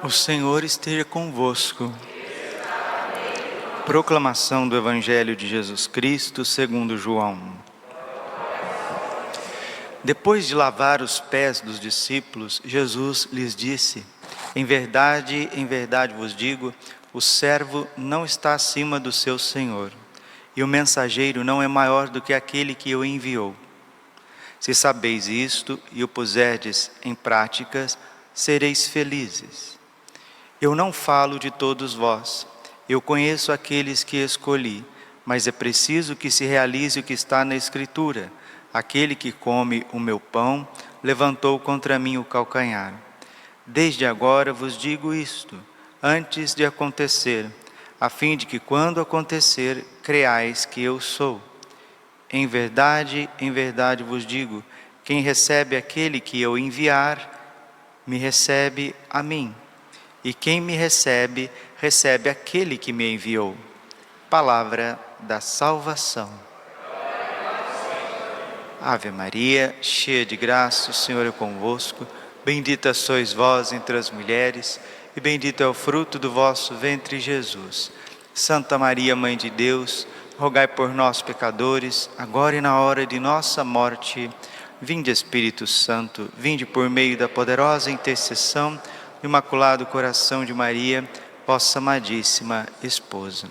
O Senhor esteja convosco. Proclamação do Evangelho de Jesus Cristo segundo João. Depois de lavar os pés dos discípulos, Jesus lhes disse: em verdade vos digo, o servo não está acima do seu senhor, e o mensageiro não é maior do que aquele que o enviou. Se sabeis isto e o puserdes em práticas, sereis felizes. Eu não falo de todos vós, eu conheço aqueles que escolhi, mas é preciso que se realize o que está na Escritura: aquele que come o meu pão levantou contra mim o calcanhar. Desde agora vos digo isto, antes de acontecer, a fim de que quando acontecer, creais que eu sou. Em verdade vos digo, quem recebe aquele que eu enviar, me recebe a mim. E quem me recebe, recebe aquele que me enviou. Palavra da salvação. Ave Maria, cheia de graça, o Senhor é convosco. Bendita sois vós entre as mulheres, e bendito é o fruto do vosso ventre, Jesus. Santa Maria, Mãe de Deus, rogai por nós, pecadores, agora e na hora de nossa morte. Vinde, Espírito Santo, vinde por meio da poderosa intercessão do Imaculado Coração de Maria, vossa amadíssima esposa.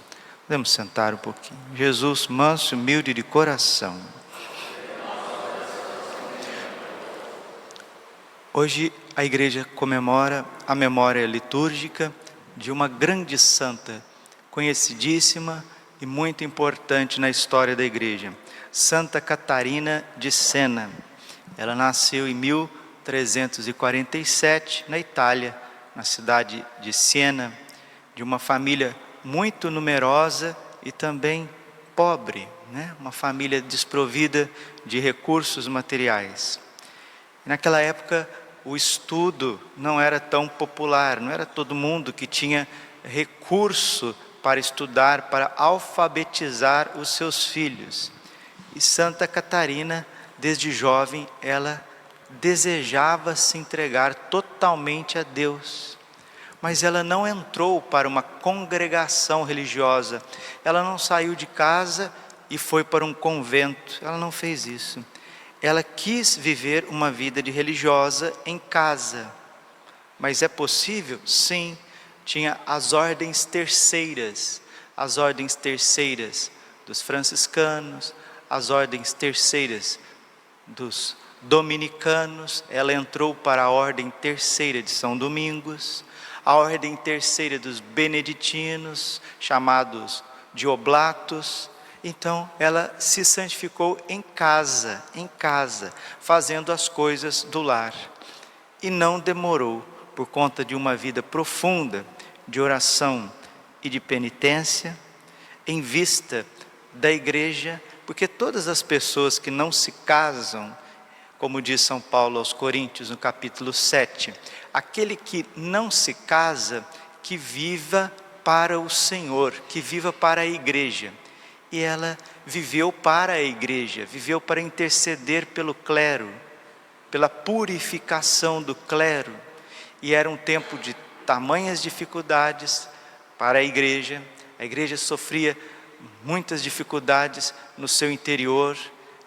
Podemos sentar um pouquinho. Jesus, manso e humilde de coração. Hoje a igreja comemora a memória litúrgica de uma grande santa, conhecidíssima e muito importante na história da igreja, Santa Catarina de Sena. Ela nasceu em 1347 na Itália, na cidade de Siena, de uma família muito numerosa e também pobre, uma família desprovida de recursos materiais. Naquela época, o estudo não era tão popular, não era todo mundo que tinha recurso para estudar, para alfabetizar os seus filhos. E Santa Catarina, desde jovem, ela desejava se entregar totalmente a Deus. Mas ela não entrou para uma congregação religiosa, ela não saiu de casa e foi para um convento, ela não fez isso. Ela quis viver uma vida de religiosa em casa. Mas é possível? Sim. Tinha as ordens terceiras dos franciscanos, as ordens terceiras dos dominicanos. Ela entrou para a ordem terceira de São Domingos, a ordem terceira dos beneditinos, chamados de oblatos. Então ela se santificou em casa, fazendo as coisas do lar. E não demorou, por conta de uma vida profunda de oração e de penitência, em vista da igreja, porque todas as pessoas que não se casam, como diz São Paulo aos Coríntios, no capítulo 7, aquele que não se casa, que viva para o Senhor, que viva para a igreja. E ela viveu para a igreja, viveu para interceder pelo clero, pela purificação do clero. E era um tempo de tamanhas dificuldades para a igreja sofria muitas dificuldades no seu interior,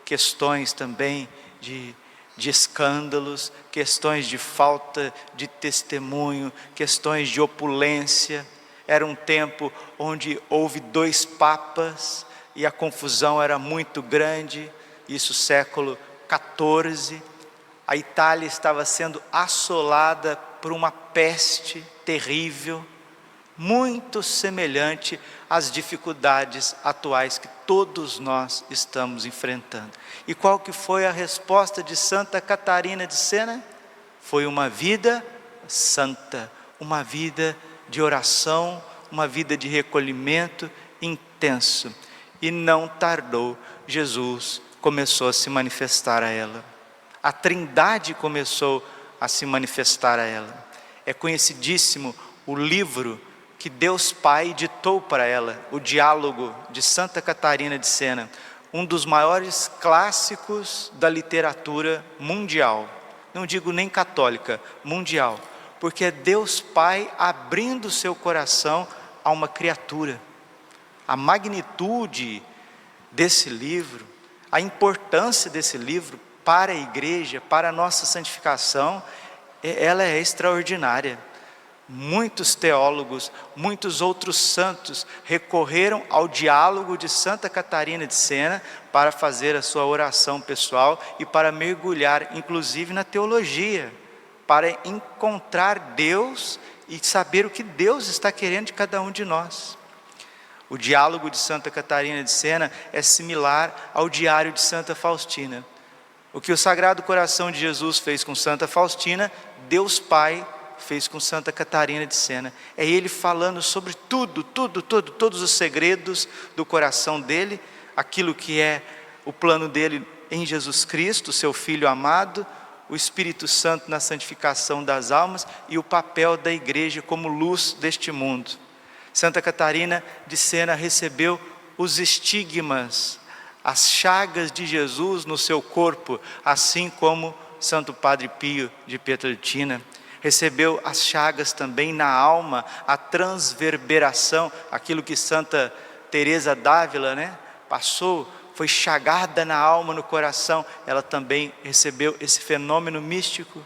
questões também de escândalos, questões de falta de testemunho, questões de opulência. Era um tempo onde houve 2 papas e a confusão era muito grande, isso século XIV. A Itália estava sendo assolada por uma peste terrível, muito semelhante às dificuldades atuais que todos nós estamos enfrentando. E qual que foi a resposta de Santa Catarina de Sena? Foi uma vida santa, uma vida de oração, uma vida de recolhimento intenso. E não tardou, Jesus começou a se manifestar a ela. A Trindade começou a se manifestar a ela. É conhecidíssimo o livro que Deus Pai ditou para ela, o Diálogo de Santa Catarina de Sena, um dos maiores clássicos da literatura mundial, não digo nem católica, mundial, porque é Deus Pai abrindo o seu coração a uma criatura. A magnitude desse livro, a importância desse livro para a igreja, para a nossa santificação, ela é extraordinária. Muitos teólogos, muitos outros santos recorreram ao diálogo de Santa Catarina de Sena para fazer a sua oração pessoal e para mergulhar, inclusive, na teologia, para encontrar Deus e saber o que Deus está querendo de cada um de nós. O diálogo de Santa Catarina de Sena é similar ao diário de Santa Faustina. O que o Sagrado Coração de Jesus fez com Santa Faustina, Deus Pai fez com Santa Catarina de Sena. É Ele falando sobre todos os segredos do coração dele, aquilo que é o plano dele em Jesus Cristo, seu Filho amado, o Espírito Santo na santificação das almas e o papel da igreja como luz deste mundo. Santa Catarina de Sena recebeu os estigmas, as chagas de Jesus no seu corpo, assim como Santo Padre Pio de Pietrelcina. Recebeu as chagas também na alma, a transverberação, aquilo que Santa Teresa d'Ávila, passou, foi chagada na alma, no coração. Ela também recebeu esse fenômeno místico.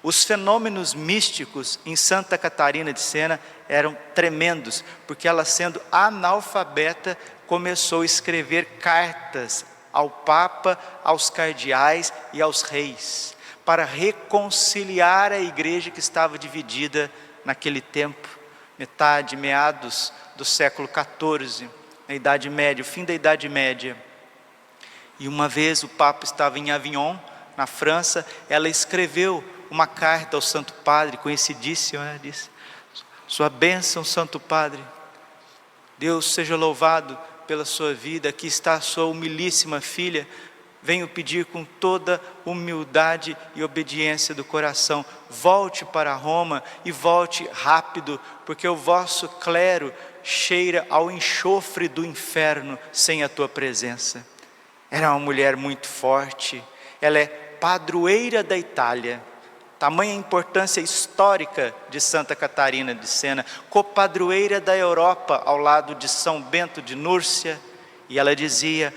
Os fenômenos místicos em Santa Catarina de Sena eram tremendos, porque ela, sendo analfabeta, começou a escrever cartas ao Papa, aos cardeais e aos reis, para reconciliar a igreja que estava dividida naquele tempo, meados do século XIV, na Idade Média, o fim da Idade Média. E uma vez o Papa estava em Avignon, na França, ela escreveu uma carta ao Santo Padre, conhecidíssima, disse: sua bênção, Santo Padre, Deus seja louvado pela sua vida, aqui está a sua humilíssima filha, venho pedir com toda humildade e obediência do coração, volte para Roma e volte rápido, porque o vosso clero cheira ao enxofre do inferno sem a tua presença. Era uma mulher muito forte, ela é padroeira da Itália, tamanha importância histórica de Santa Catarina de Sena, copadroeira da Europa ao lado de São Bento de Núrcia, e ela dizia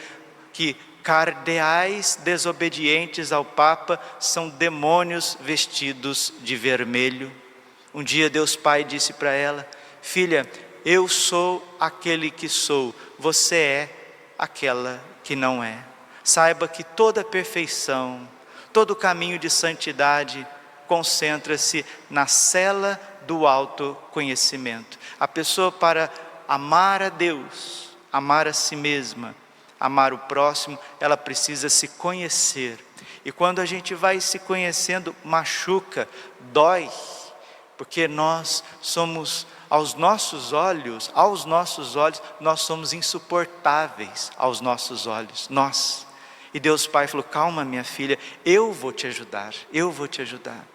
que cardeais desobedientes ao Papa são demônios vestidos de vermelho. Um dia Deus Pai disse para ela: filha, eu sou aquele que sou, você é aquela que não é. Saiba que toda perfeição, todo caminho de santidade concentra-se na cela do autoconhecimento. A pessoa, para amar a Deus, amar a si mesma, amar o próximo, ela precisa se conhecer. E quando a gente vai se conhecendo, machuca, dói, porque nós somos, aos nossos olhos, nós somos insuportáveis aos nossos olhos, nós. E Deus Pai falou: calma, minha filha, eu vou te ajudar, eu vou te ajudar.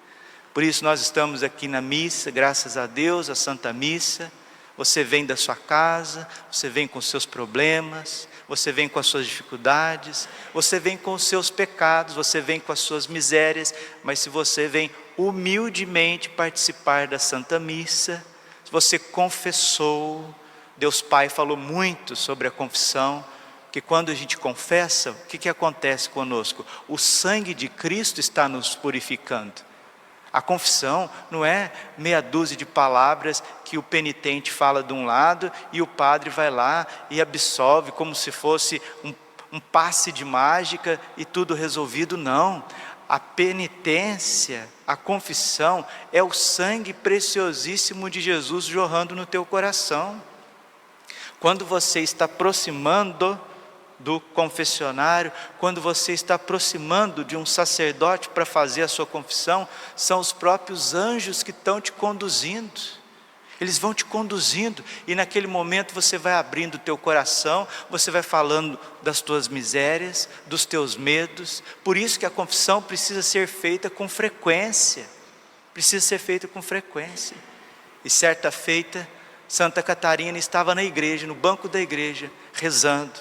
Por isso nós estamos aqui na missa, graças a Deus, a Santa Missa. Você vem da sua casa, você vem com os seus problemas, você vem com as suas dificuldades, você vem com os seus pecados, você vem com as suas misérias, mas se você vem humildemente participar da Santa Missa, se você confessou, Deus Pai falou muito sobre a confissão, que quando a gente confessa, o que acontece conosco? O sangue de Cristo está nos purificando. A confissão não é meia dúzia de palavras que o penitente fala de um lado e o padre vai lá e absolve como se fosse um passe de mágica e tudo resolvido. Não, a penitência, a confissão é o sangue preciosíssimo de Jesus jorrando no teu coração. Quando você está aproximando do confessionário, quando você está aproximando de um sacerdote para fazer a sua confissão, são os próprios anjos que estão te conduzindo. Eles vão te conduzindo e naquele momento você vai abrindo o teu coração, você vai falando das tuas misérias, dos teus medos. Por isso que a confissão precisa ser feita com frequência. Precisa ser feita com frequência. E certa feita, Santa Catarina estava na igreja, no banco da igreja, rezando,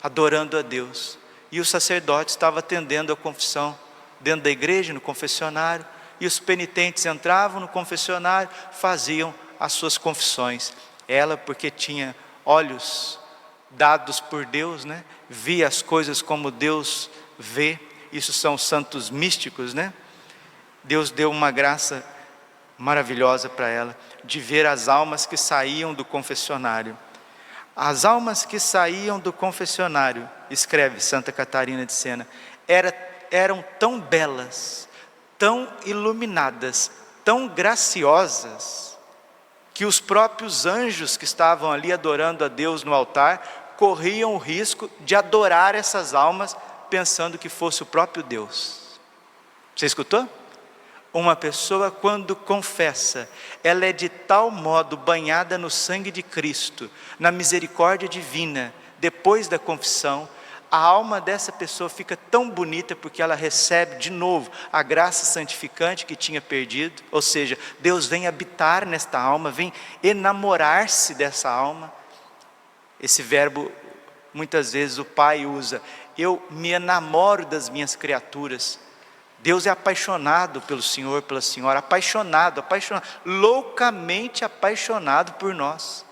adorando a Deus. E o sacerdote estava atendendo a confissão dentro da igreja, no confessionário. e os penitentes entravam no confessionário, faziam as suas confissões. Ela, porque tinha olhos dados por Deus, né? Via as coisas como Deus vê. Isso são santos místicos, né? Deus deu uma graça maravilhosa para ela, de ver as almas que saíam do confessionário. As almas que saíam do confessionário, escreve Santa Catarina de Sena, eram tão belas, tão iluminadas, tão graciosas, que os próprios anjos que estavam ali adorando a Deus no altar, corriam o risco de adorar essas almas, pensando que fosse o próprio Deus. Você escutou? Uma pessoa, quando confessa, ela é de tal modo banhada no sangue de Cristo, na misericórdia divina, depois da confissão, a alma dessa pessoa fica tão bonita, porque ela recebe de novo a graça santificante que tinha perdido, ou seja, Deus vem habitar nesta alma, vem enamorar-se dessa alma. Esse verbo, muitas vezes o pai usa, eu me enamoro das minhas criaturas. Deus é apaixonado pelo Senhor, pela Senhora, apaixonado, loucamente apaixonado por nós.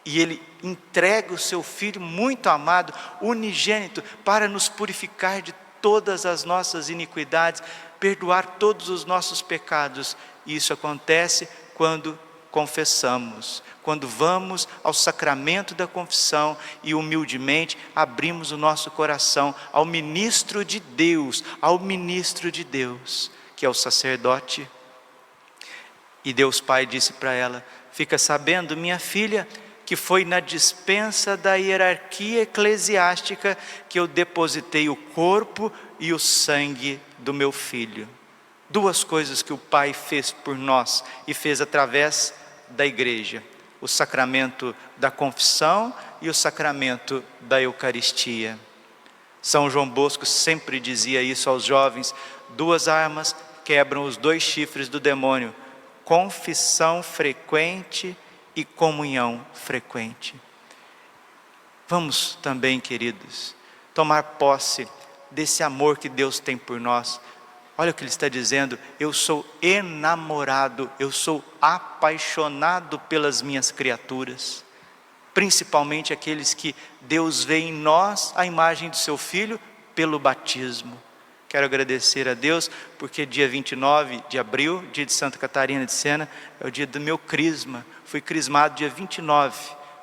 E Ele entrega o seu Filho muito amado, unigênito, para nos purificar de todas as nossas iniquidades, perdoar todos os nossos pecados. E isso acontece quando confessamos, quando vamos ao sacramento da confissão e humildemente abrimos o nosso coração ao ministro de Deus, que é o sacerdote. E Deus Pai disse para ela: fica sabendo, minha filha, que foi na dispensa da hierarquia eclesiástica que eu depositei o corpo e o sangue do meu filho. Duas coisas que o Pai fez por nós e fez através da igreja: o sacramento da confissão e o sacramento da Eucaristia. São João Bosco sempre dizia isso aos jovens: duas armas quebram os dois chifres do demônio: confissão frequente e comunhão frequente. Vamos também, queridos, tomar posse desse amor que Deus tem por nós. Olha o que Ele está dizendo: eu sou enamorado, eu sou apaixonado pelas minhas criaturas, principalmente aqueles que Deus vê em nós a imagem do seu Filho pelo batismo. Quero agradecer a Deus, porque dia 29 de abril, dia de Santa Catarina de Sena, é o dia do meu crisma. Fui crismado dia 29,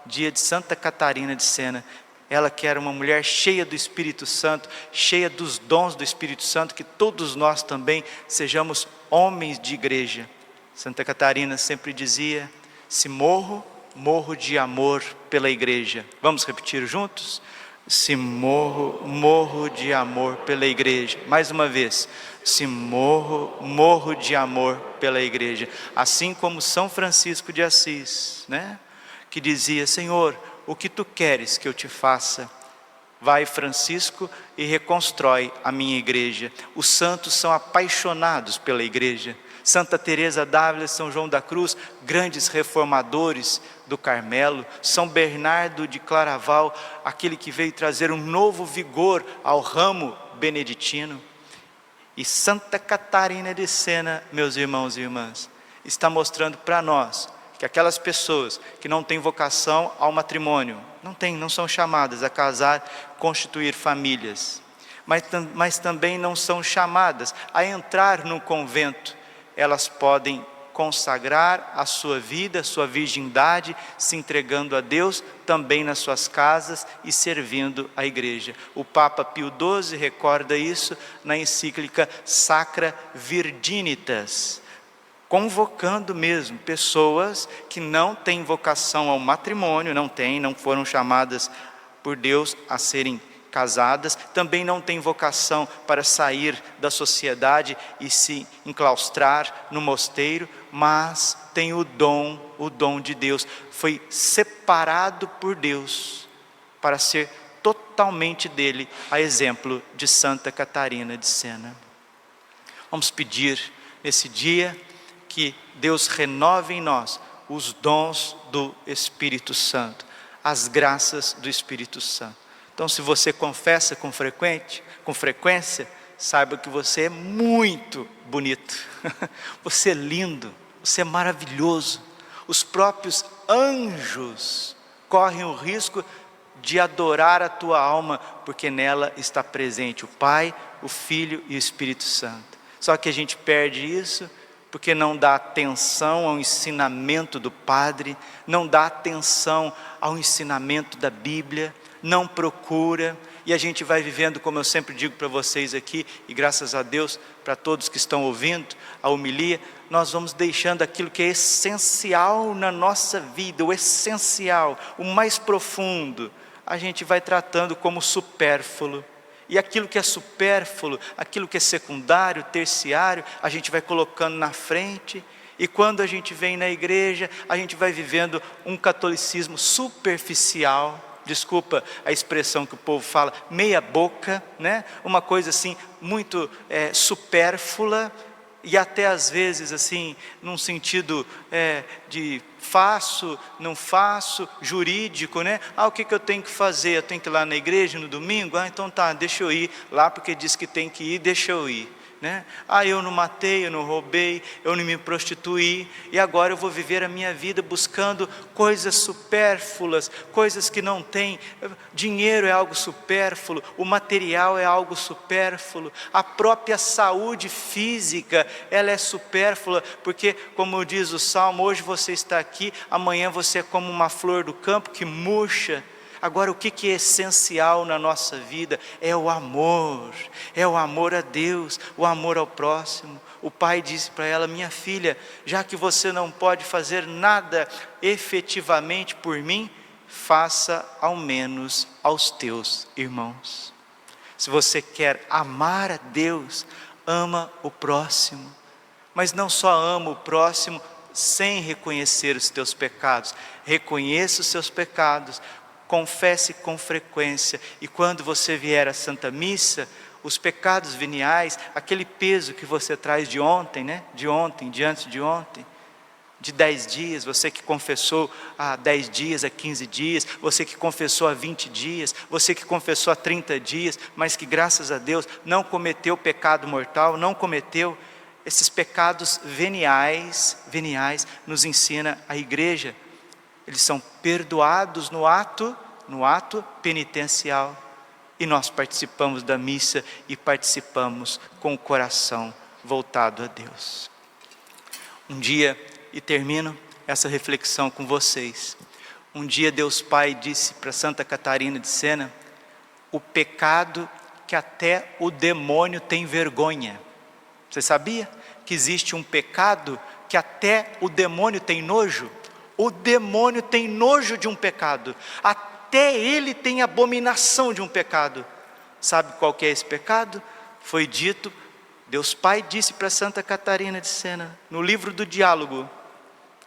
dia de Santa Catarina de Sena. Ela que era uma mulher cheia do Espírito Santo, cheia dos dons do Espírito Santo, que todos nós também sejamos homens de igreja. Santa Catarina sempre dizia: se morro, morro de amor pela igreja. Vamos repetir juntos? Se morro, morro de amor pela igreja. Mais uma vez: se morro, morro de amor pela igreja. Assim como São Francisco de Assis, né? Que dizia: Senhor, o que tu queres que eu te faça? Vai, Francisco, e reconstrói a minha igreja. Os santos são apaixonados pela igreja. Santa Teresa d'Ávila, São João da Cruz, grandes reformadores do Carmelo. São Bernardo de Claraval, aquele que veio trazer um novo vigor ao ramo beneditino. E Santa Catarina de Sena, meus irmãos e irmãs, está mostrando para nós que aquelas pessoas que não têm vocação ao matrimônio, não são chamadas a casar, constituir famílias, mas também não são chamadas a entrar num convento. Elas podem consagrar a sua vida, a sua virgindade, se entregando a Deus também nas suas casas e servindo a igreja. O Papa Pio XII recorda isso na encíclica Sacra Virginitas, convocando mesmo pessoas que não têm vocação ao matrimônio, não foram chamadas por Deus a serem casadas, também não têm vocação para sair da sociedade e se enclaustrar no mosteiro, mas tem o dom de Deus, foi separado por Deus para ser totalmente dele, a exemplo de Santa Catarina de Sena. Vamos pedir nesse dia que Deus renove em nós os dons do Espírito Santo, as graças do Espírito Santo. Então, se você confessa com frequência, saiba que você é muito bonito, você é lindo, você é maravilhoso. Os próprios anjos correm o risco de adorar a tua alma, porque nela está presente o Pai, o Filho e o Espírito Santo. Só que a gente perde isso porque não dá atenção ao ensinamento do Padre, não dá atenção ao ensinamento da Bíblia, não procura, e a gente vai vivendo, como eu sempre digo para vocês aqui, e graças a Deus, para todos que estão ouvindo a homilia, nós vamos deixando aquilo que é essencial na nossa vida, o essencial, o mais profundo, a gente vai tratando como supérfluo. E aquilo que é supérfluo, aquilo que é secundário, terciário, a gente vai colocando na frente. E quando a gente vem na igreja, a gente vai vivendo um catolicismo superficial. Desculpa a expressão que o povo fala, meia boca, né? Uma coisa assim, muito supérflua. E até às vezes assim, num sentido de faço, não faço, jurídico, né? O que eu tenho que fazer? Eu tenho que ir lá na igreja no domingo? Então tá, deixa eu ir lá porque diz que tem que ir, deixa eu ir, né? Eu não matei, eu não roubei, eu não me prostituí, e agora eu vou viver a minha vida buscando coisas supérfluas, coisas que não tem. Dinheiro é algo supérfluo, o material é algo supérfluo, a própria saúde física, ela é supérflua, porque como diz o Salmo, hoje você está aqui, amanhã você é como uma flor do campo que murcha. Agora, o que é essencial na nossa vida é o amor a Deus, o amor ao próximo. O pai disse para ela, minha filha, já que você não pode fazer nada efetivamente por mim, faça ao menos aos teus irmãos. Se você quer amar a Deus, ama o próximo, mas não só ama o próximo sem reconhecer os teus pecados, reconheça os seus pecados, confesse com frequência, e quando você vier à Santa Missa, os pecados veniais, aquele peso que você traz de ontem, né? De ontem, de antes de ontem, de 10 dias, você que confessou há 10 dias, há 15 dias, você que confessou há 20 dias, você que confessou há 30 dias, mas que graças a Deus não cometeu pecado mortal, não cometeu esses pecados veniais nos ensina a igreja. Eles são perdoados no ato penitencial, e nós participamos da missa e participamos com o coração voltado a Deus. Um dia, e termino essa reflexão com vocês, um dia Deus Pai disse para Santa Catarina de Sena, o pecado que até o demônio tem vergonha. Você sabia que existe um pecado que até o demônio tem nojo? O demônio tem nojo de um pecado, até ele tem abominação de um pecado. Sabe qual que é esse pecado? Foi dito, Deus Pai disse para Santa Catarina de Sena, no livro do Diálogo,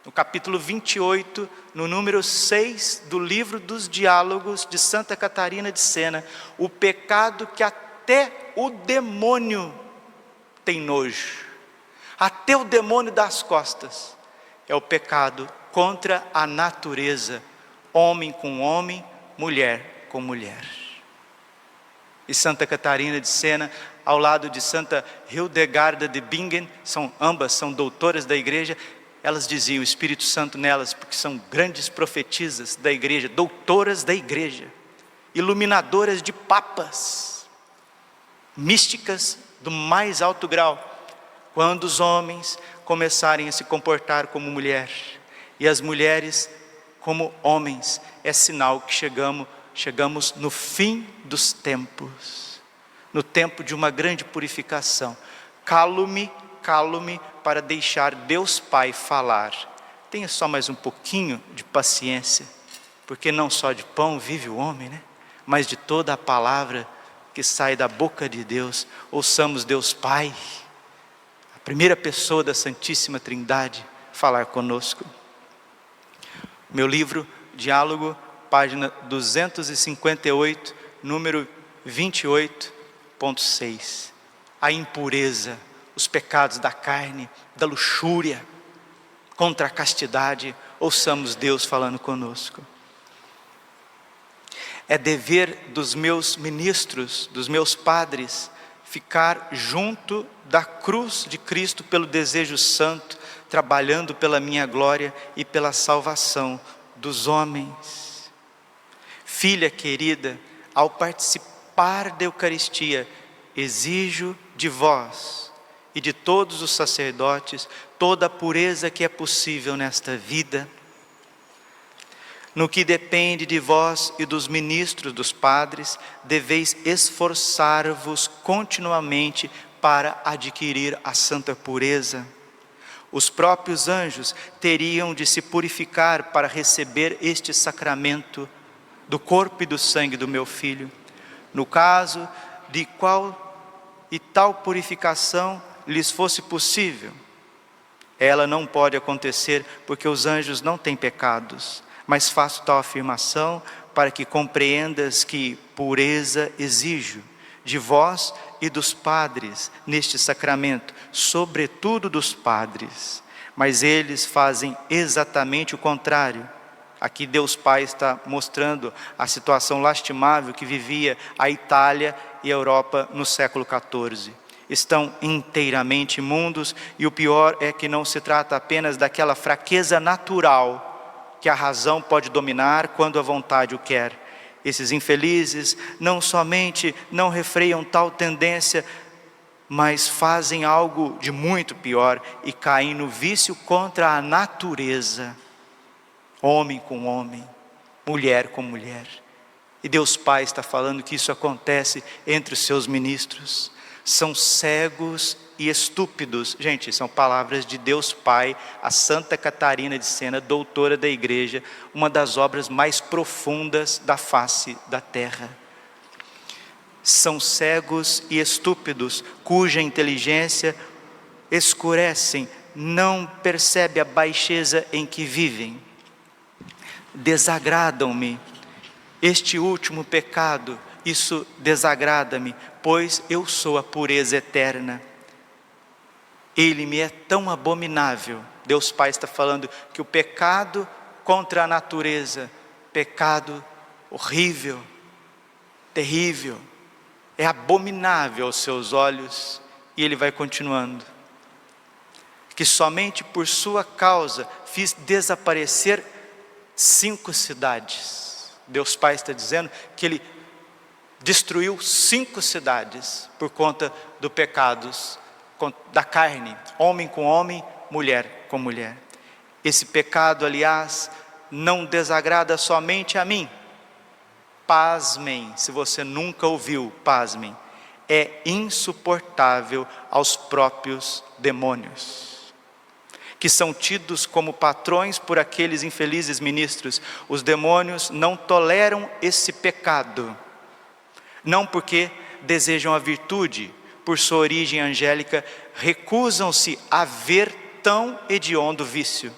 no capítulo 28, no número 6 do livro dos Diálogos de Santa Catarina de Sena, o pecado que até o demônio tem nojo, até o demônio dá as costas, é o pecado contra a natureza, homem com homem, mulher com mulher. E Santa Catarina de Sena, ao lado de Santa Hildegarda de Bingen, ambas são doutoras da igreja, elas diziam, o Espírito Santo nelas, porque são grandes profetisas da igreja, doutoras da igreja, iluminadoras de papas, místicas do mais alto grau. Quando os homens começarem a se comportar como mulher, e as mulheres como homens, é sinal que chegamos no fim dos tempos, no tempo de uma grande purificação. Calo-me para deixar Deus Pai falar. Tenha só mais um pouquinho de paciência, porque não só de pão vive o homem, né? Mas de toda a palavra que sai da boca de Deus. Ouçamos Deus Pai, a primeira pessoa da Santíssima Trindade, falar conosco. Meu livro, Diálogo, página 258, número 28.6. A impureza, os pecados da carne, da luxúria, contra a castidade, ouçamos Deus falando conosco. É dever dos meus ministros, dos meus padres, ficar junto da cruz de Cristo pelo desejo santo, trabalhando pela minha glória e pela salvação dos homens. Filha querida, ao participar da Eucaristia, exijo de vós e de todos os sacerdotes toda a pureza que é possível nesta vida. No que depende de vós e dos ministros, dos padres, deveis esforçar-vos continuamente para adquirir a santa pureza. Os próprios anjos teriam de se purificar para receber este sacramento do corpo e do sangue do meu Filho. No caso de qual e tal purificação lhes fosse possível, ela não pode acontecer porque os anjos não têm pecados, mas faço tal afirmação para que compreendas que pureza exijo de vós e dos padres neste sacramento, sobretudo dos padres, mas eles fazem exatamente o contrário. Aqui Deus Pai está mostrando a situação lastimável que vivia a Itália e a Europa no século XIV. Estão inteiramente imundos e o pior é que não se trata apenas daquela fraqueza natural que a razão pode dominar quando a vontade o quer. Esses infelizes não somente não refreiam tal tendência, mas fazem algo de muito pior e caem no vício contra a natureza. Homem com homem, mulher com mulher. E Deus Pai está falando que isso acontece entre os seus ministros. São cegos e estúpidos. Gente, são palavras de Deus Pai, a Santa Catarina de Sena, doutora da igreja, uma das obras mais profundas da face da terra. São cegos e estúpidos, cuja inteligência escurecem, não percebe a baixeza em que vivem. Desagradam-me. Este último pecado, isso desagrada-me, pois eu sou a pureza eterna. Ele me é tão abominável. Deus Pai está falando que o pecado contra a natureza, pecado horrível, terrível, é abominável aos seus olhos. E Ele vai continuando. Que somente por sua causa fiz desaparecer 5 cidades. Deus Pai está dizendo que Ele destruiu 5 cidades por conta do pecados da carne, homem com homem, mulher com mulher. Esse pecado, aliás, não desagrada somente a mim. Pasmem, se você nunca ouviu, pasmem, é insuportável aos próprios demônios, que são tidos como patrões por aqueles infelizes ministros. Os demônios não toleram esse pecado, não porque desejam a virtude, por sua origem angélica, recusam-se a ver tão hediondo vício.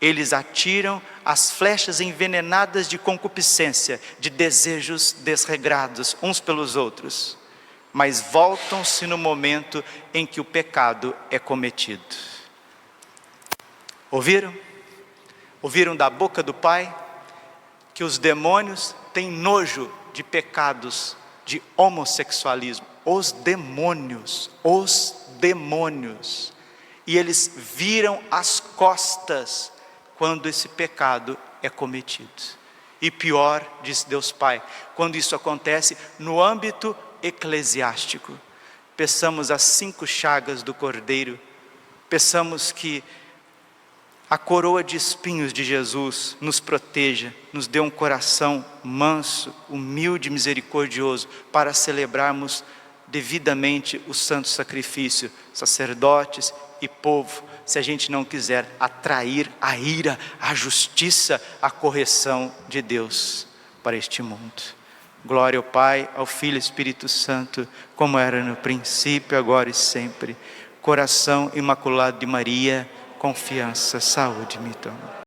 Eles atiram as flechas envenenadas de concupiscência, de desejos desregrados uns pelos outros, mas voltam-se no momento em que o pecado é cometido. Ouviram? Ouviram da boca do Pai que os demônios têm nojo de pecados de homossexualismo. Os demônios. E eles viram as costas quando esse pecado é cometido. E pior, disse Deus Pai, quando isso acontece no âmbito eclesiástico. Peçamos as 5 chagas do Cordeiro, peçamos que a coroa de espinhos de Jesus nos proteja, nos dê um coração manso, humilde e misericordioso para celebrarmos devidamente o santo sacrifício, sacerdotes e povo, se a gente não quiser atrair a ira, a justiça, a correção de Deus para este mundo. Glória ao Pai, ao Filho e ao Espírito Santo, como era no princípio, agora e sempre. Coração imaculado de Maria, confiança, saúde me toma.